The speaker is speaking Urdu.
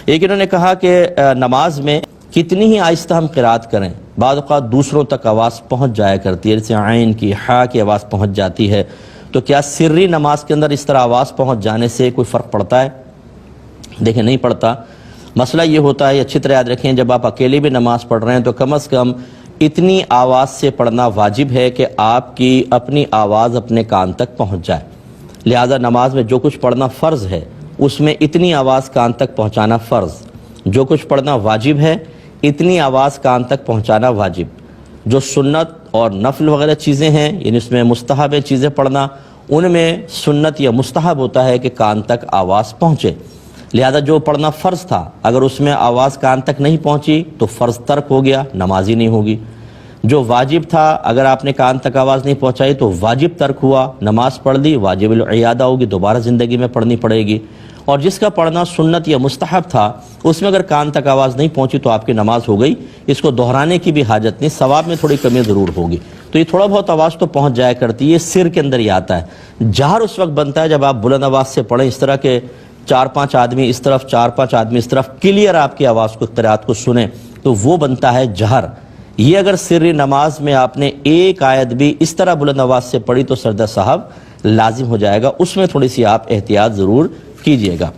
ایک انہوں نے کہا کہ نماز میں کتنی ہی آہستہ ہم قرات کریں، بعض اوقات دوسروں تک آواز پہنچ جایا کرتی ہے، جیسے عین کی، ہا کی آواز پہنچ جاتی ہے، تو کیا سری نماز کے اندر اس طرح آواز پہنچ جانے سے کوئی فرق پڑتا ہے؟ دیکھیں نہیں پڑتا۔ مسئلہ یہ ہوتا ہے، اچھی طرح یاد رکھیں، جب آپ اکیلے بھی نماز پڑھ رہے ہیں تو کم از کم اتنی آواز سے پڑھنا واجب ہے کہ آپ کی اپنی آواز اپنے کان تک پہنچ جائے۔ لہذا نماز میں جو کچھ پڑھنا فرض ہے اس میں اتنی آواز کان تک پہنچانا فرض، جو کچھ پڑھنا واجب ہے اتنی آواز کان تک پہنچانا واجب۔ جو سنت اور نفل وغیرہ چیزیں ہیں، یعنی اس میں مستحب چیزیں پڑھنا، ان میں سنت یا مستحب ہوتا ہے کہ کان تک آواز پہنچے۔ لہذا جو پڑھنا فرض تھا اگر اس میں آواز کان تک نہیں پہنچی تو فرض ترک ہو گیا، نماز ہی نہیں ہوگی۔ جو واجب تھا اگر آپ نے کان تک آواز نہیں پہنچائی تو واجب ترک ہوا، نماز پڑھ لی، واجب العیادہ ہوگی، دوبارہ زندگی میں پڑھنی پڑے گی۔ اور جس کا پڑھنا سنت یا مستحب تھا اس میں اگر کان تک آواز نہیں پہنچی تو آپ کی نماز ہو گئی، اس کو دہرانے کی بھی حاجت نہیں، ثواب میں تھوڑی کمی ضرور ہوگی۔ تو یہ تھوڑا بہت آواز تو پہنچ جایا کرتی ہے، یہ سر کے اندر ہی آتا ہے۔ جہر اس وقت بنتا ہے جب آپ بلند آواز سے پڑھیں، اس طرح کے 4-5 آدمی اس طرف، 4-5 آدمی اس طرف کلیئر آپ کی آواز کو، قرات کو سنیں، تو وہ بنتا ہے جہر۔ یہ اگر سری نماز میں آپ نے ایک آیت بھی اس طرح بلند آواز سے پڑھی تو سجدہ صاحب لازم ہو جائے گا، اس میں تھوڑی سی آپ احتیاط ضرور کیجئے گا۔